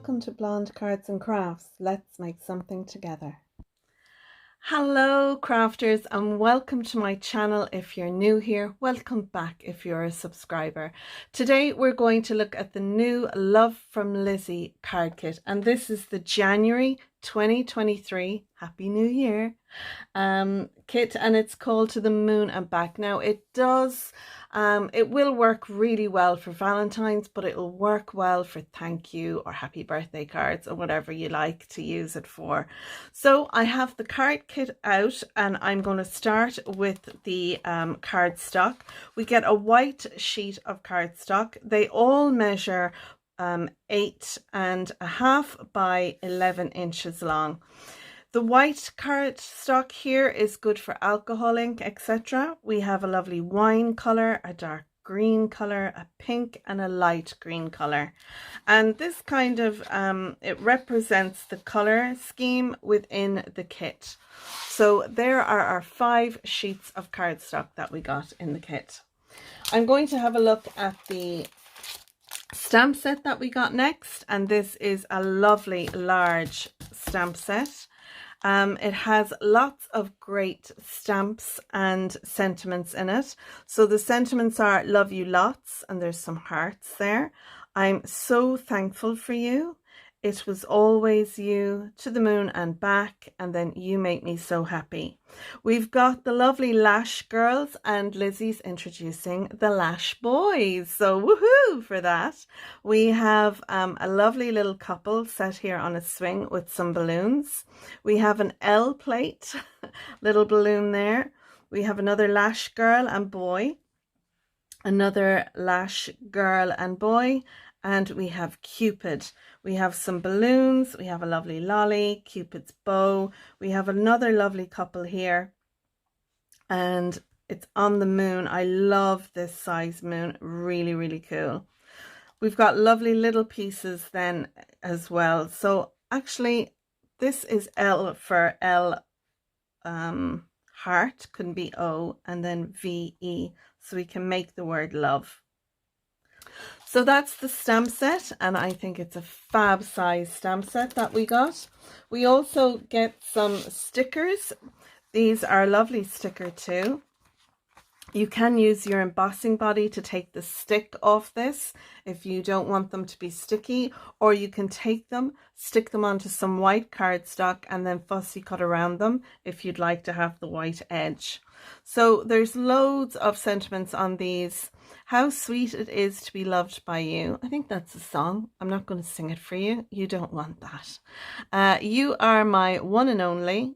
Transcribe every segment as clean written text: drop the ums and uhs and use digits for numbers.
welcome to Blonde Cards and Crafts. Let's make something together. Hello crafters and welcome to my channel. If you're new here, welcome back if you're a subscriber. Today we're going to look at the new Love from Lizi card kit, and this is the January 2023 Happy New Year kit, and it's called To the Moon and Back. Now it will work really well for Valentine's, but it'll work well for thank you or happy birthday cards or whatever you like to use it for. So I have the card kit out and I'm going to start with the cardstock. We get a white sheet of cardstock. They all measure 8.5 by 11 inches long. The white cardstock here is good for alcohol ink, etc. We have a lovely wine color, a dark green color, a pink and a light green color. And this kind of, it represents the color scheme within the kit. So there are our 5 sheets of cardstock that we got in the kit. I'm going to have a look at the stamp set that we got next, and this is a lovely large stamp set. It has lots of great stamps and sentiments in it. So the sentiments are love you lots, and there's some hearts there. I'm so thankful for you. It was always you, to the moon and back, and then you make me so happy. We've got the lovely Lash girls, and Lizi's introducing the Lash boys. So woohoo for that. We have a lovely little couple set here on a swing with some balloons. We have an L plate, little balloon there. We have another Lash girl and boy, another Lash girl and boy, and we have Cupid. We have some balloons, we have a lovely lolly, Cupid's bow. We have another lovely couple here, and it's on the moon. I love this size moon, really, really cool. We've got lovely little pieces then as well. So actually this is L for L, heart, couldn't be O, and then VE, so we can make the word love. So that's the stamp set, and I think it's a fab size stamp set that we got. We also get some stickers. These are a lovely sticker too. You can use your embossing body to take the stick off this if you don't want them to be sticky, or you can take them, stick them onto some white cardstock and then fussy cut around them if you'd like to have the white edge. So there's loads of sentiments on these. How sweet it is to be loved by you. I think that's a song. I'm not going to sing it for you. You don't want that. You are my one and only.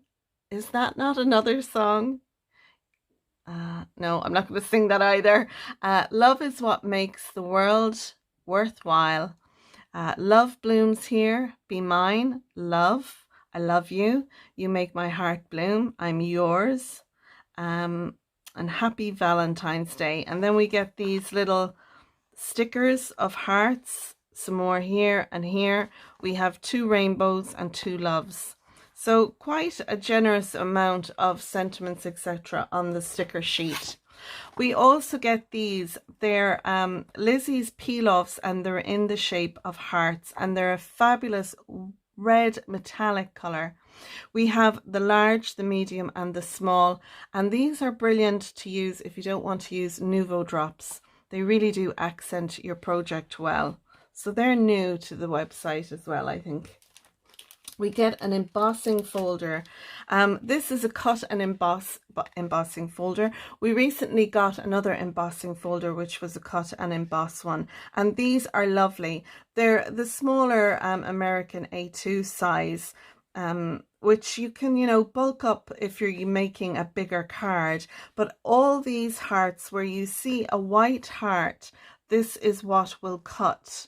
Is that not another song? No, I'm not going to sing that either. Love is what makes the world worthwhile. Love blooms here. Be mine. Love. I love you. You make my heart bloom. I'm yours. And happy Valentine's Day. And then we get these little stickers of hearts, some more here and here. We have 2 rainbows and 2 loves. So quite a generous amount of sentiments, etc. on the sticker sheet. We also get these. They're Lizi's peel-offs, and they're in the shape of hearts, and they're a fabulous red metallic color. We have the large, the medium and the small, and these are brilliant to use if you don't want to use Nuvo drops. They really do accent your project well. So they're new to the website as well, I think. We get an embossing folder. This is a cut and embossing folder. We recently got another embossing folder, which was a cut and emboss one. And these are lovely. They're the smaller American A2 size, which you can, bulk up if you're making a bigger card. But all these hearts, where you see a white heart, this is what will cut.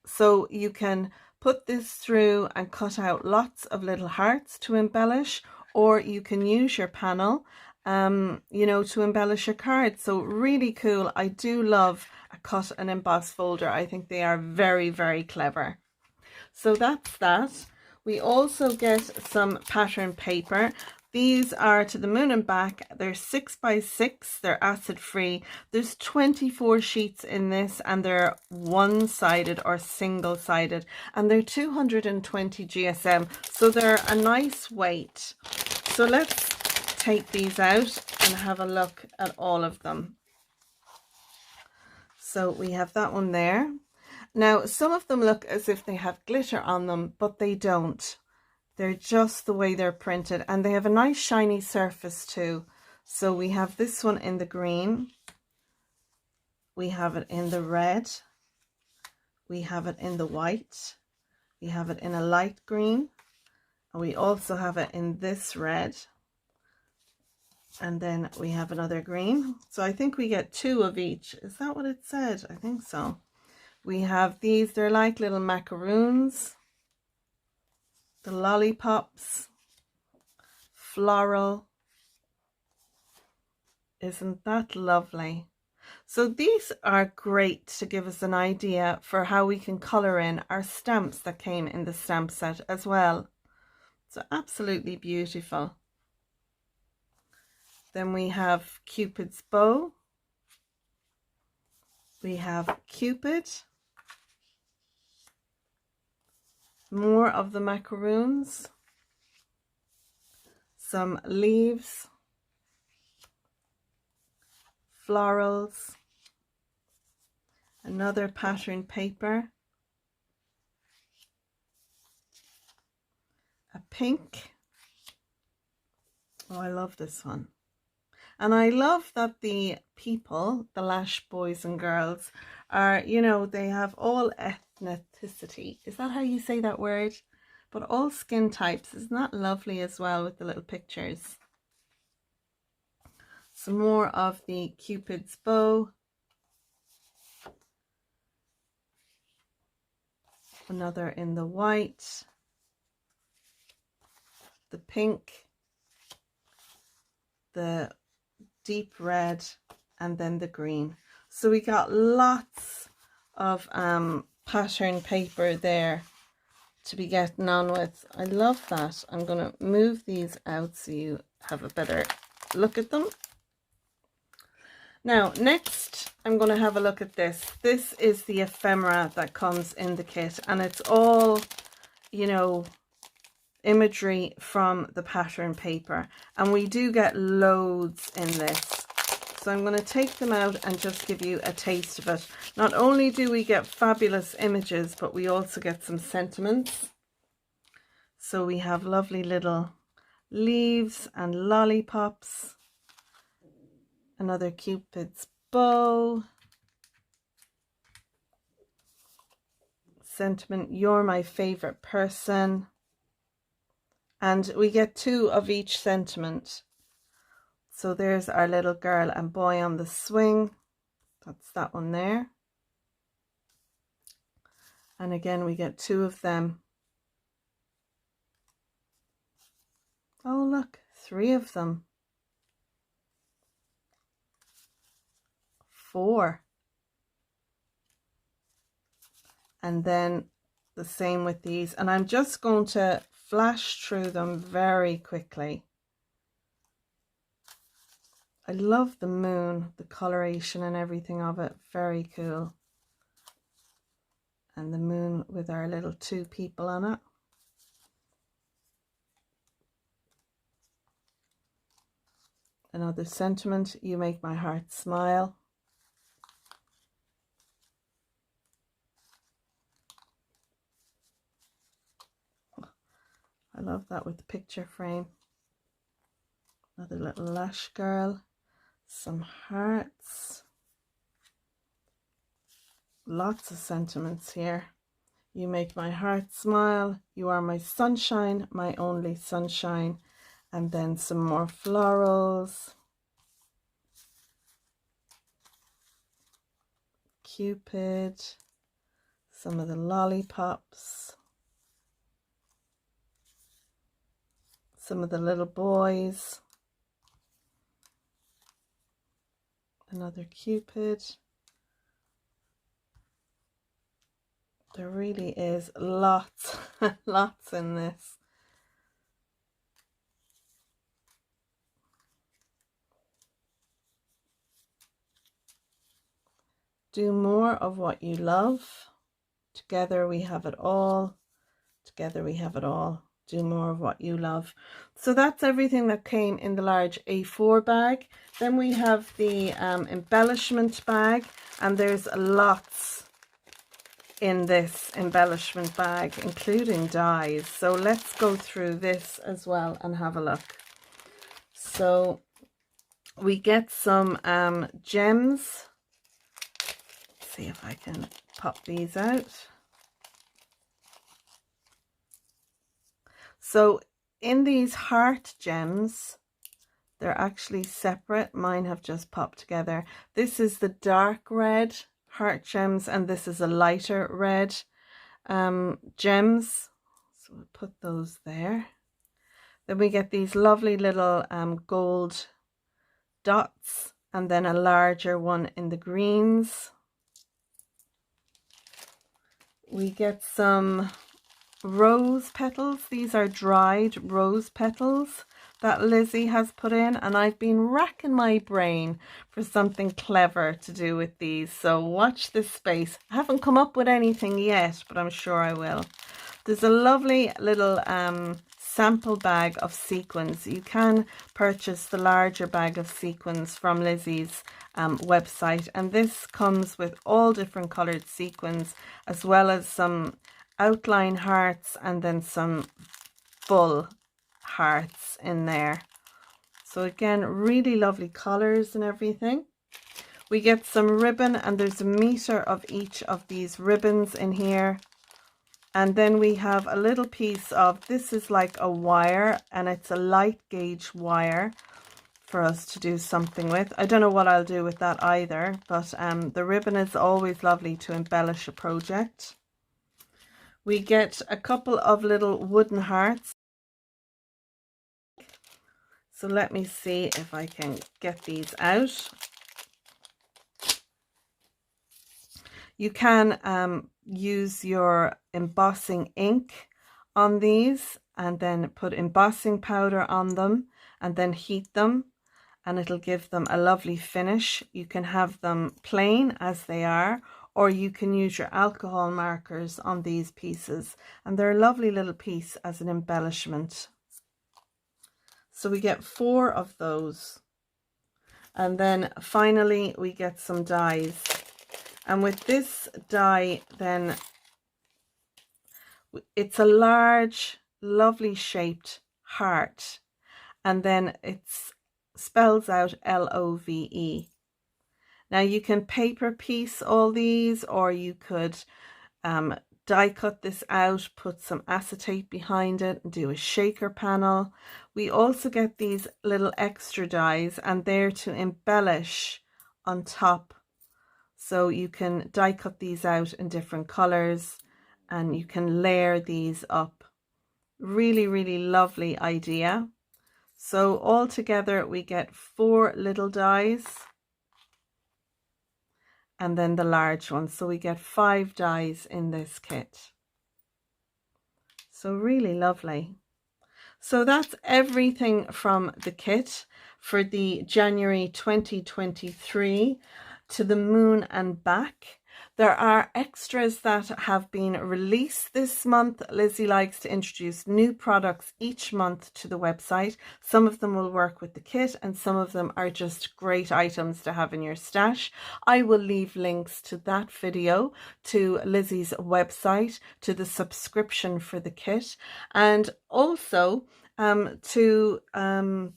So you can put this through and cut out lots of little hearts to embellish, or you can use your panel, to embellish your card. So really cool. I do love a cut and emboss folder. I think they are very, very clever. So that's that. We also get some pattern paper. These are to the moon and back. They're 6x6. They're acid free. There's 24 sheets in this, and they're one-sided or single-sided, and they're 220 GSM, so they're a nice weight. So let's take these out and have a look at all of them. So we have that one there. Now, some of them look as if they have glitter on them, but they don't. They're just the way they're printed, and they have a nice shiny surface too. So we have this one in the green, we have it in the red, we have it in the white, we have it in a light green, and we also have it in this red, and then we have another green. So I think we get 2 of each. Is that what it said? I think so. We have these, they're like little macaroons, the lollipops, floral. Isn't that lovely? So these are great to give us an idea for how we can colour in our stamps that came in the stamp set as well. So absolutely beautiful. Then we have Cupid's bow. We have Cupid. More of the macaroons. Some leaves. Florals. Another pattern paper. A pink. Oh, I love this one. And I love that the people, the Lash boys and girls, are, you know, they have all ethnicity. Is that how you say that word? But all skin types. Isn't that lovely as well with the little pictures? Some more of the Cupid's bow. Another in the white. The pink. The deep red, and then the green. So we got lots of pattern paper there to be getting on with. I love that. I'm going to move these out so you have a better look at them. Now next I'm going to have a look at this. This is the ephemera that comes in the kit, and it's all, you know, imagery from the pattern paper, and we do get loads in this. So I'm going to take them out and just give you a taste of it. Not only do we get fabulous images, but we also get some sentiments. So we have lovely little leaves and lollipops. Another Cupid's bow. Sentiment, you're my favorite person. And we get 2 of each sentiment. So there's our little girl and boy on the swing. That's that one there. And again, we get 2 of them. Oh, look, 3 of them. 4. And then the same with these. And I'm just going to flash through them very quickly. I love the moon, the coloration and everything of it. Very cool. And the moon with our little 2 people on it. Another sentiment, you make my heart smile. I love that with the picture frame. Another little lash girl. Some hearts. Lots of sentiments here. You make my heart smile. You are my sunshine, my only sunshine. And then some more florals. Cupid. Some of the lollipops. Some of the little boys. Another Cupid. There really is lots, lots in this. Do more of what you love. Together we have it all. Together we have it all. Do more of what you love. So that's everything that came in the large A4 bag. Then we have the embellishment bag, and there's lots in this embellishment bag, including dies. So let's go through this as well and have a look. So we get some gems. Let's see if I can pop these out. So in these heart gems, they're actually separate. Mine have just popped together. This is the dark red heart gems, and this is a lighter red gems. So we'll put those there. Then we get these lovely little gold dots, and then a larger one in the greens. We get some rose petals. These are dried rose petals that Lizi has put in, and I've been racking my brain for something clever to do with these, so watch this space. I haven't come up with anything yet, but I'm sure I will. There's a lovely little sample bag of sequins. You can purchase the larger bag of sequins from Lizi's website, and this comes with all different colored sequins, as well as some outline hearts and then some full hearts in there. So again, really lovely colors and everything. We get some ribbon, and there's a meter of each of these ribbons in here. And then we have a little piece of, this is like a wire, and it's a light gauge wire for us to do something with. I don't know what I'll do with that either, but the ribbon is always lovely to embellish a project. We get a couple of little wooden hearts. So let me see if I can get these out. You can use your embossing ink on these, and then put embossing powder on them, and then heat them, and it'll give them a lovely finish. You can have them plain as they are, or you can use your alcohol markers on these pieces, and they're a lovely little piece as an embellishment. So we get 4 of those. And then finally we get some dies. And with this die, then it's a large, lovely shaped heart. And then it spells out LOVE. Now you can paper piece all these, or you could die cut this out, put some acetate behind it and do a shaker panel. We also get these little extra dies, and they're to embellish on top. So you can die cut these out in different colors, and you can layer these up. Really, really lovely idea. So all together we get 4 little dies, and then the large one. So we get 5 dies in this kit. So really lovely. So that's everything from the kit for the January 2023 to the moon and back. There are extras that have been released this month. Lizi likes to introduce new products each month to the website. Some of them will work with the kit, and some of them are just great items to have in your stash. I will leave links to that video, to Lizi's website, to the subscription for the kit, and also to the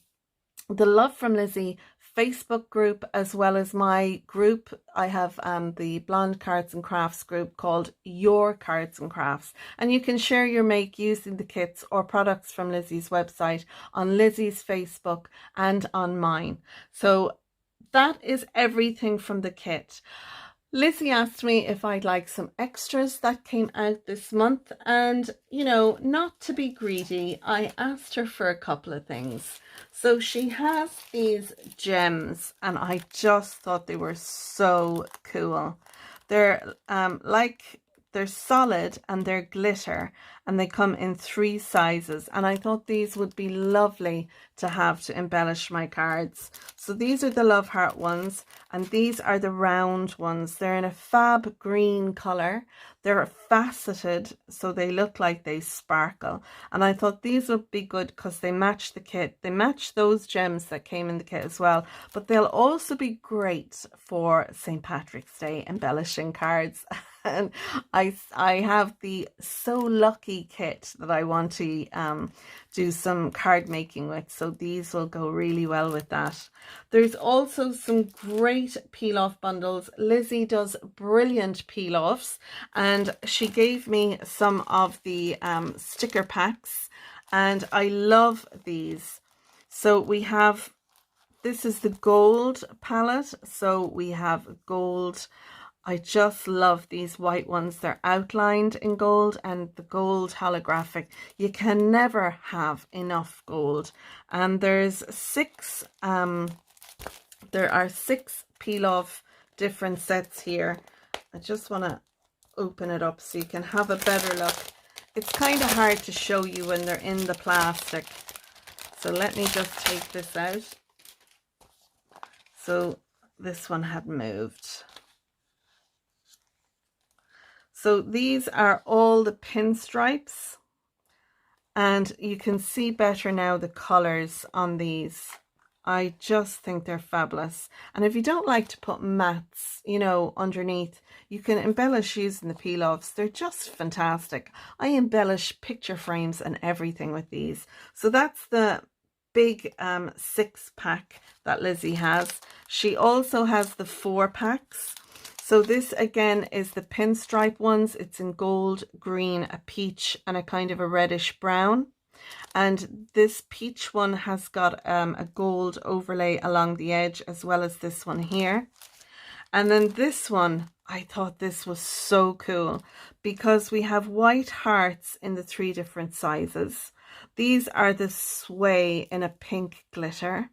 Love from Lizi Facebook group, as well as my group. I have the Blonde Cards and Crafts group called Your Cards and Crafts, and you can share your make using the kits or products from Lizi's website on Lizi's Facebook and on mine. So that is everything from the kit. Lizi asked me if I'd like some extras that came out this month, and you know, not to be greedy, I asked her for a couple of things. So she has these gems, and I just thought they were so cool. They're like they're solid and they're glitter, and they come in 3 sizes, and I thought these would be lovely to have to embellish my cards. So these are the love heart ones, and these are the round ones. They're in a fab green color. They're faceted, so they look like they sparkle, and I thought these would be good because they match the kit. They match those gems that came in the kit as well, but they'll also be great for St. Patrick's Day embellishing cards. And I have the So Lucky kit that I want to do some card making with, so these will go really well with that. There's also some great peel off bundles. Lizzie does brilliant peel offs, and she gave me some of the sticker packs, and I love these. So we have, this is the gold palette, so we have gold. I just love these white ones. They're outlined in gold, and the gold holographic. You can never have enough gold. And there's 6, there are 6 peel off different sets here. I just want to open it up so you can have a better look. It's kind of hard to show you when they're in the plastic. So let me just take this out. So this one had moved. So these are all the pinstripes, and you can see better now the colors on these. I just think they're fabulous. And if you don't like to put mats, you know, underneath, you can embellish using the peel offs. They're just fantastic. I embellish picture frames and everything with these. So that's the big 6 pack that Lizzie has. She also has the 4 packs. So this again is the pinstripe ones. It's in gold, green, a peach, and a kind of a reddish brown. And this peach one has got a gold overlay along the edge, as well as this one here. And then this one, I thought this was so cool because we have white hearts in the 3 different sizes. These are the sway in a pink glitter.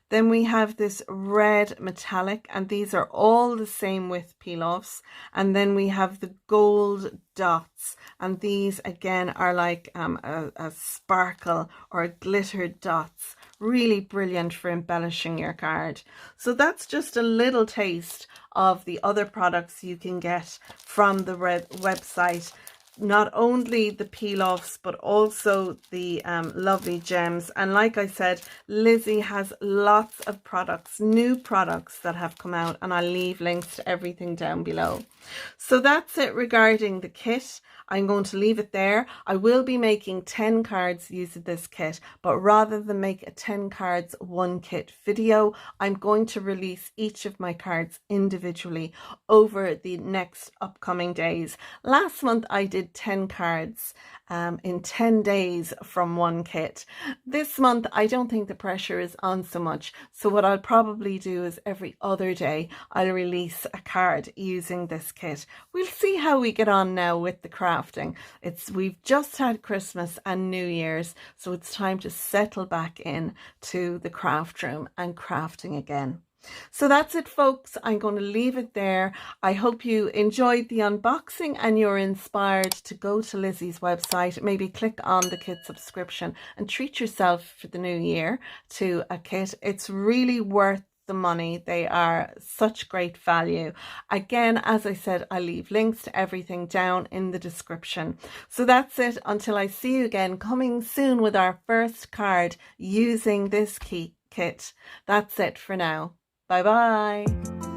Then we have this red metallic, and these are all the same with peel offs. And then we have the gold dots, and these again are like a sparkle or a glittered dots. Really brilliant for embellishing your card. So that's just a little taste of the other products you can get from the website. Not only the peel offs, but also the lovely gems. And like I said, Lizzie has lots of products, new products that have come out, and I'll leave links to everything down below. So that's it regarding the kit. I'm going to leave it there. I will be making 10 cards using this kit, but rather than make a 10 cards 1 kit video, I'm going to release each of my cards individually over the next upcoming days. Last month I did 10 cards in 10 days from 1 kit. This month I don't think the pressure is on so much, so what I'll probably do is every other day I'll release a card using this kit. We'll see how we get on now with the crafting. We've just had Christmas and New Year's, so it's time to settle back in to the craft room and crafting again. So that's it, folks. I'm going to leave it there. I hope you enjoyed the unboxing and you're inspired to go to Lizzie's website, maybe click on the kit subscription and treat yourself for the new year to a kit. It's really worth the money. They are such great value. Again, as I said, I'll leave links to everything down in the description. So that's it. Until I see you again, coming soon with our first card using this kit. That's it for now. Bye bye.